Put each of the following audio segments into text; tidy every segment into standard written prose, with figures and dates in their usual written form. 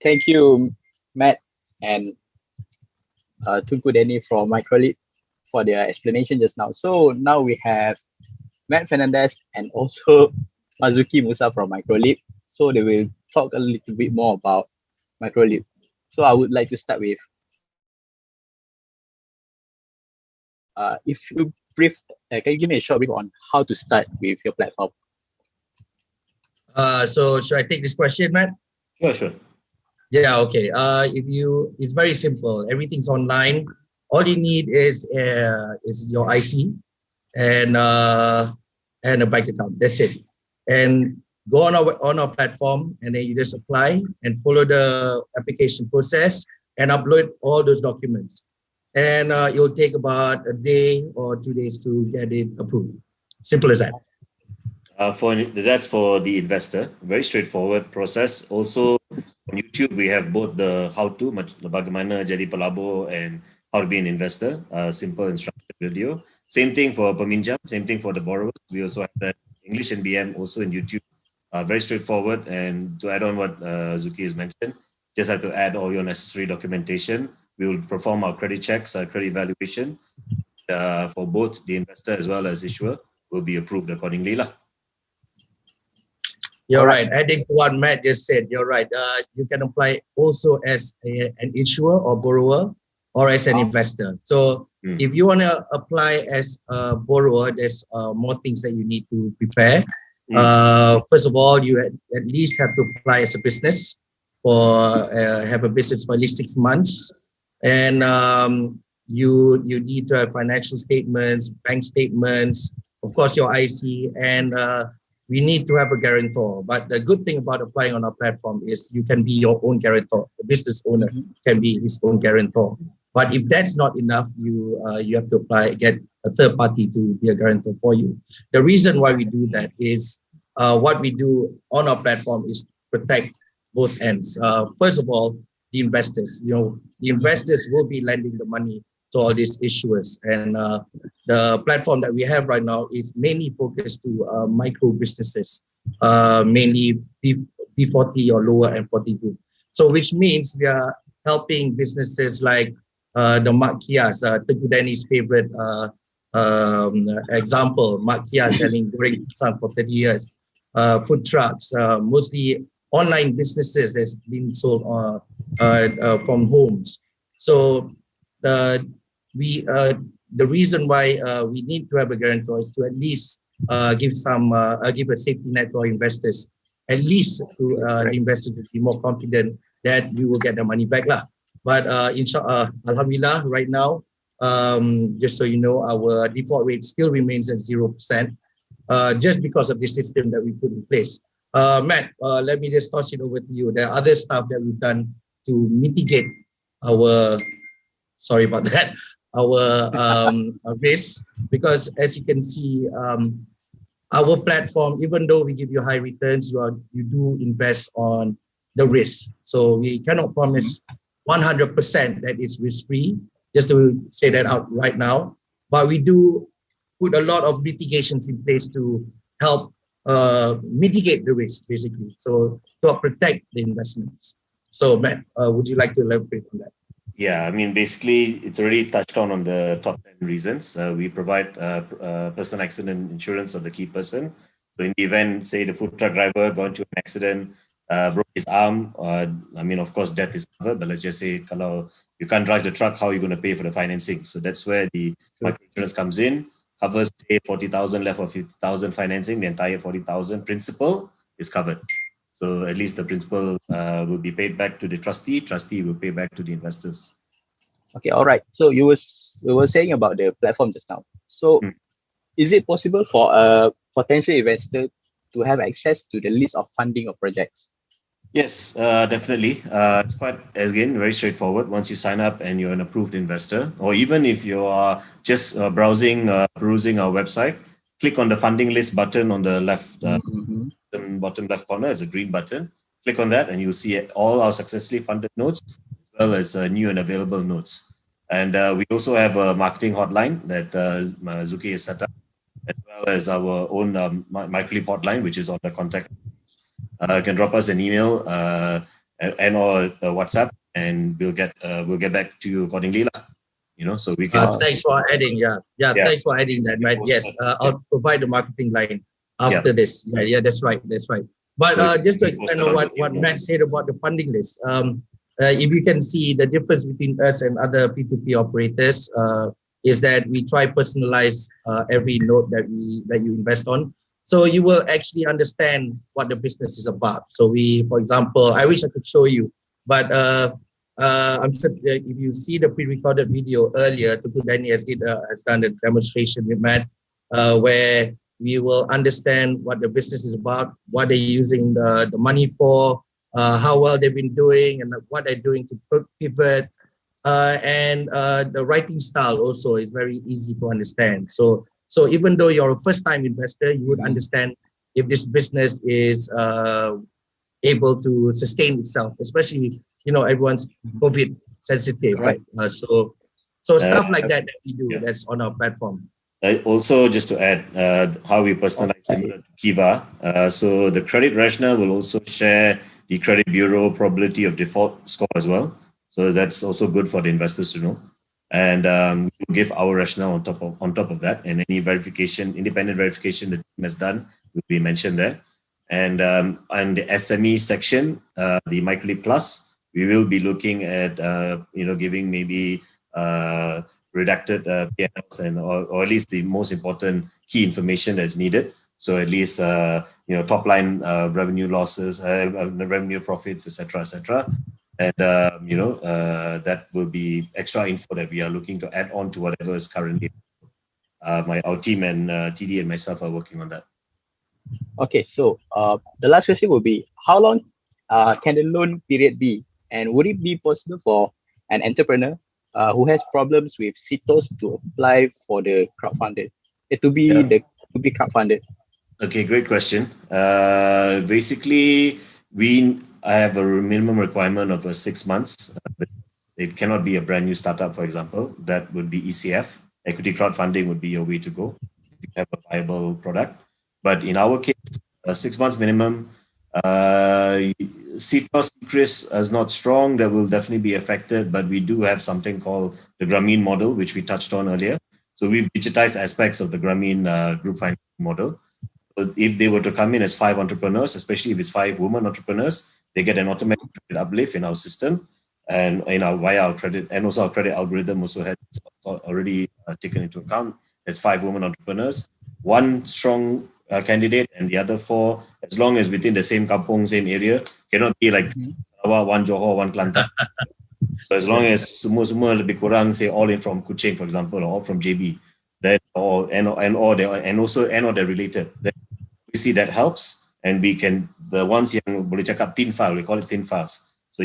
Thank you, Matt and Tunku Denny from microLEAP for their explanation just now. So now we have Matt Fernandez and also Marzuki Musa from microLEAP. So they will talk a little bit more about microLEAP. So I would like to start with, if you brief, can you give me a short brief on how to start with your platform? So should I take this question, Matt? Sure. Yeah, okay. It's very simple. Everything's online. All you need is your IC and a bank account. That's it. And go on our platform, and then you just apply and follow the application process and upload all those documents. And it will take about a day or 2 days to get it approved. Simple as that. That's for the investor. Very straightforward process. Also on YouTube, we have both the how-to, bagaimana jadi pelabur, and how to be an investor. Simple instructive video. Same thing for peminjam. Same thing for the borrowers. We also have that English and BM also in YouTube. Very straightforward. And to add on what Zuki has mentioned, just have to add all your necessary documentation. We will perform our credit checks, our credit evaluation for both the investor as well as issuer will be approved accordingly. You're right. Adding to what Matt just said, you're right. You can apply also as an issuer or borrower or as an investor. So if you want to apply as a borrower, there's more things that you need to prepare. First of all, you at least have to apply as a business or have a business for at least 6 months. And you need to have financial statements, bank statements, of course, your IC, and we need to have a guarantor. But the good thing about applying on our platform is you can be your own guarantor. The business owner can be his own guarantor. But if that's not enough, you have to get a third party to be a guarantor for you. The reason why we do that is what we do on our platform is protect both ends. First of all, the investors. The investors will be lending the money to all these issuers, and the platform that we have right now is mainly focused to micro businesses, mainly B40 or lower and 40 group. So which means we are helping businesses like the Mak Kias, Teguh Denny's favorite example. Mak Kia selling goreng pisang for 30 years. Food trucks, mostly online businesses that's been sold from homes. So the reason why we need to have a guarantor is to at least give a safety net to our investors, at least to the investors to be more confident that we will get the money back lah. But Alhamdulillah, right now, just so you know, our default rate still remains at 0%, just because of the system that we put in place. Matt, let me just toss it over to you. There are other stuff that we've done to mitigate our, sorry about that, our risk, because as you can see, our platform, even though we give you high returns, you do invest on the risk. So we cannot promise 100% that it's risk-free, just to say that out right now. But we do put a lot of mitigations in place to help mitigate the risk, basically, so to protect the investments. So Matt, would you like to elaborate on that? Yeah, I mean, basically, it's already touched on the top 10 reasons. We provide personal accident insurance of the key person. So in the event, say the food truck driver got into an accident, broke his arm, I mean, of course, death is covered, but let's just say, kalau you can't drive the truck, how are you going to pay for the financing? So that's where the microinsurance comes in, covers, say, 40,000 left or 50,000 financing, the entire 40,000 principal is covered. So at least the principal will be paid back to the trustee will pay back to the investors. Okay, all right. So you were saying about the platform just now. So is it possible for a potential investor to have access to the list of funding of projects? Yes, definitely. It's quite, again, very straightforward. Once you sign up and you're an approved investor, or even if you are just perusing our website, click on the funding list button on the left, bottom left corner. It's a green button. Click on that and you'll see all our successfully funded notes, as well as new and available notes. And we also have a marketing hotline that Zuki has set up, as well as our own microLEAP hotline, which is on the contact. You can drop us an email or WhatsApp, and we'll get back to you accordingly, lah. So we can. Thanks for adding. Yeah. Thanks for adding that, Matt. Yes, I'll provide the marketing line after this. Yeah, that's right. But just to expand on what Matt said about the funding list, if you can see the difference between us and other P2P operators, is that we try personalize every node that you invest on. So you will actually understand what the business is about. So for example, I wish I could show you, but I'm sure if you see the pre-recorded video earlier, Tuku Danny has done a demonstration with Matt, where we will understand what the business is about, what they're using the money for, how well they've been doing, and what they're doing to pivot. And the writing style also is very easy to understand. So even though you're a first-time investor, you would understand if this business is able to sustain itself, especially everyone's COVID sensitive, right? So stuff like that we do, that's on our platform. Also, just to add, how we personalize similar to Kiva. So the credit rationale will also share the credit bureau probability of default score as well. So that's also good for the investors to know. And we'll give our rationale on top of that, and any independent verification the team has done will be mentioned there. And the SME section, the microLEAP Plus, we will be looking at giving maybe redacted P&Ls or at least the most important key information that's needed. So at least top line revenue losses, revenue profits, etc. And that will be extra info that we are looking to add on to whatever is currently. Our team and TD and myself are working on that. Okay, so the last question will be, how long can the loan period be? And would it be possible for an entrepreneur who has problems with CITOS to apply for the crowdfunded, to be crowdfunded? Okay, great question. Basically, I have a minimum requirement of 6 months. It cannot be a brand new startup, for example. That would be ECF. Equity crowdfunding would be your way to go if you have a viable product. But in our case, 6 months minimum. CITOS increase is not strong. That will definitely be affected. But we do have something called the Grameen model, which we touched on earlier. So we've digitized aspects of the Grameen group financing model. If they were to come in as 5 entrepreneurs, especially if it's 5 women entrepreneurs, they get an automatic credit uplift in our system and via our credit, and also our credit algorithm also has already taken into account. It's 5 women entrepreneurs, 1 strong candidate, and the other 4, as long as within the same kampung, same area, cannot be like 1 Johor, 1 Kelantan. So as long as semua lebih kurang, say all in from Kuching, for example, or all from JB, then or they're related. Then we see that helps, and we can, the ones yang boleh cakap thin file, we call it thin files. So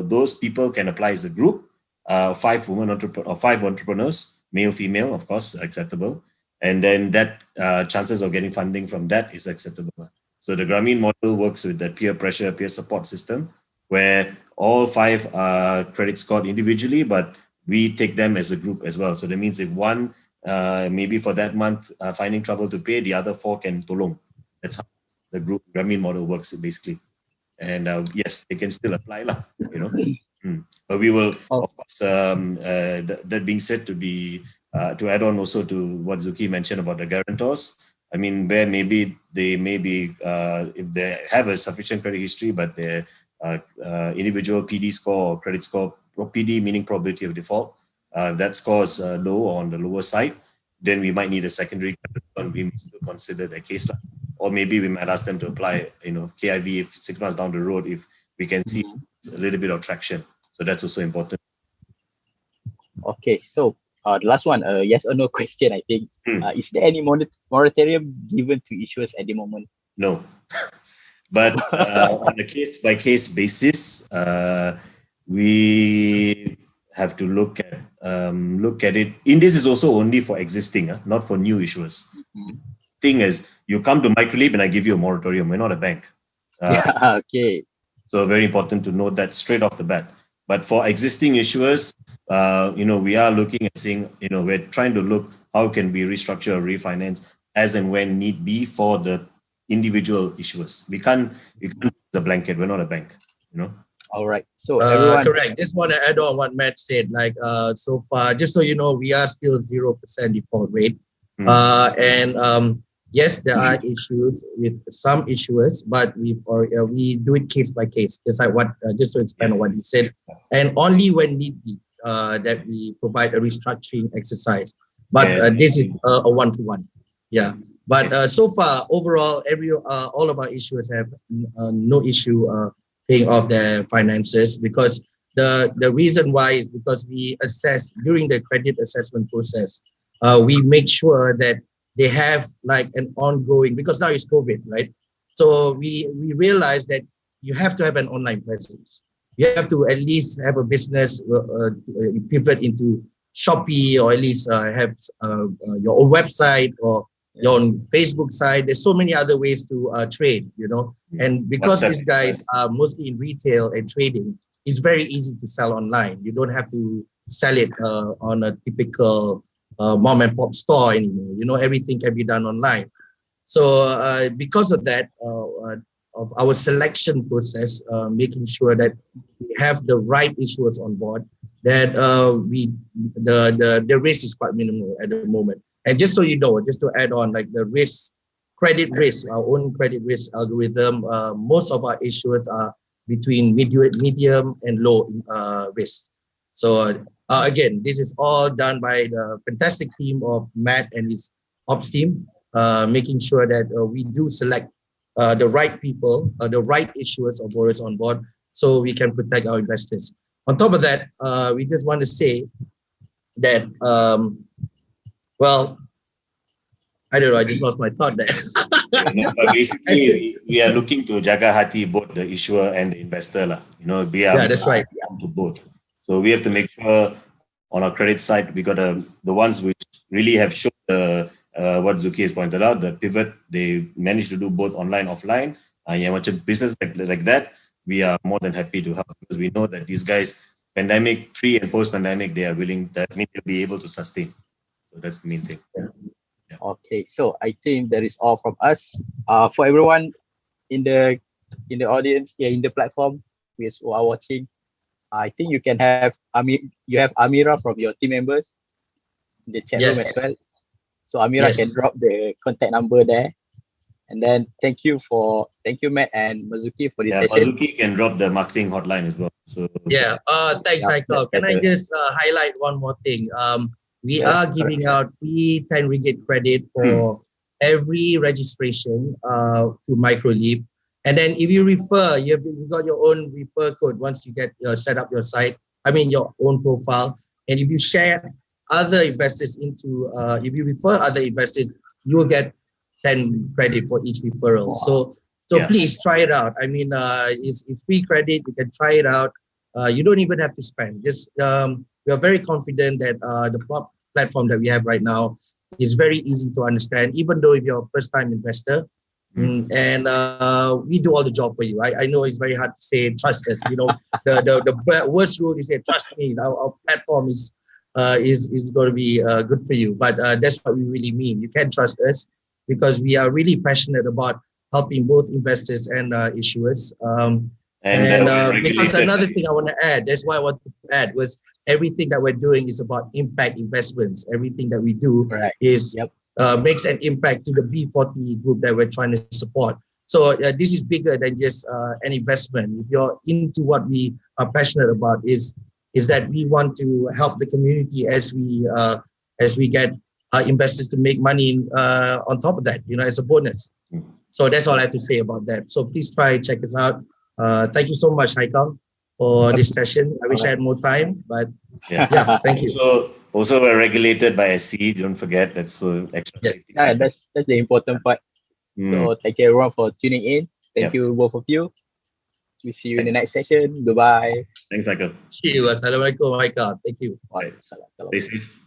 those people can apply as a group, 5 entrepreneurs, male, female, of course, acceptable. And then that chances of getting funding from that is acceptable. So the Grameen model works with the peer pressure, peer support system, where all 5 are credit scored individually, but we take them as a group as well. So that means if one maybe for that month finding trouble to pay, the other 4 can tolong. That's how the group Grameen model works basically. And yes, they can still apply lah, But we will, of course, that being said, to add on also to what Zuki mentioned about the guarantors, I mean, where maybe they may be, if they have a sufficient credit history, but their individual PD score or credit score, PD meaning probability of default, that score is low or on the lower side, then we might need a secondary and we may still consider that case. Or maybe we might ask them to apply, KIV if 6 months down the road, if we can see a little bit of traction. So that's also important. Okay, so the last one, yes or no question, I think. Is there any moratorium given to issuers at the moment? No. But on a case-by-case basis, we have to look at it. In this is also only for existing, not for new issuers. Thing is, you come to microLEAP and I give you a moratorium. We're not a bank. Okay. So very important to note that straight off the bat. But for existing issuers, we are looking at seeing, we're trying to look how can we restructure or refinance as and when need be for the individual issuers. We can't use the blanket. We're not a bank, you know. All right. So everyone, correct. Just want to add on what Matt said. Like so far, just so you know, we are still 0% default rate. Yes, there are issues with some issuers, but we do it case by case. Just like what just to expand on what you said, and only when need be that we provide a restructuring exercise. But this is a one-to-one. Yeah. But so far, overall, all of our issuers have no issue paying off their finances, because the reason why is because we assess during the credit assessment process. We make sure that they have like an ongoing, because now it's COVID, right? So we realize that you have to have an online presence. You have to at least have a business pivot into Shopee, or at least have your own website or your own Facebook site. There's so many other ways to trade, you know. And because these guys are mostly in retail and trading, it's very easy to sell online. You don't have to sell it on a typical mom and pop store anymore. You know, everything can be done online. So because of that, of our selection process, making sure that we have the right issuers on board, that the risk is quite minimal at the moment. And just so you know, just to add on, like the risk, credit risk, our own credit risk algorithm, most of our issuers are between medium and low risk. So again, this is all done by the fantastic team of Matt and his ops team, making sure that we do select the right people, the right issuers or borrowers on board, so we can protect our investors. On top of that, we just want to say that, well, I don't know, I just lost my thought there. But basically, we are looking to jaga hati both the issuer and the investor lah. You know, that's right. To both. So we have to make sure on our credit side, we got the ones which really have shown what Zuki has pointed out, the pivot, they managed to do both online, offline. Yang macam business like that, we are more than happy to help, because we know that these guys, pandemic, pre and post-pandemic, they are willing, that means they'll be able to sustain. So that's the main thing. Yeah. Okay, so I think that is all from us. For everyone in the audience, in the platform, who are watching, I think you can have you have Amira from your team members in the chat room as well. So Amira can drop the contact number there. And then thank you Matt and Marzuki for this session. Marzuki can drop the marketing hotline as well. So thanks, Michael. Can I just highlight one more thing? We are giving out free 10 ringgit credit for every registration to microLEAP. And then if you refer, you've got your own refer code once you get set up your site, your own profile. And if you share other investors if you refer other investors, you will get 10 credit for each referral. Wow. So please try it out. It's free credit. You can try it out. You don't even have to spend. Just we are very confident that the platform that we have right now is very easy to understand, even though if you're a first-time investor. And we do all the job for you. I know it's very hard to say trust us. You know, the worst rule is say trust me. Our platform is going to be good for you. But that's what we really mean. You can trust us because we are really passionate about helping both investors and issuers. Because another thing I want to add, that's why I want to add, was everything that we're doing is about impact investments. Everything that we do is makes an impact to the B40 group that we're trying to support. So this is bigger than just an investment. If you're into what we are passionate about, is that we want to help the community as we get investors to make money on top of that, as a bonus. So that's all I have to say about that. So please check us out. Thank you so much, Haikal, for this session. I wish I had more time, but thank you. Also, we're regulated by SC. Don't forget, that's for extra. Yes, that's the important part. So thank you everyone for tuning in. Thank you both of you. We see you in the next session. Goodbye. Thanks, Michael. See you. Assalamualaikum, Haikal. Thank you. Stay safe.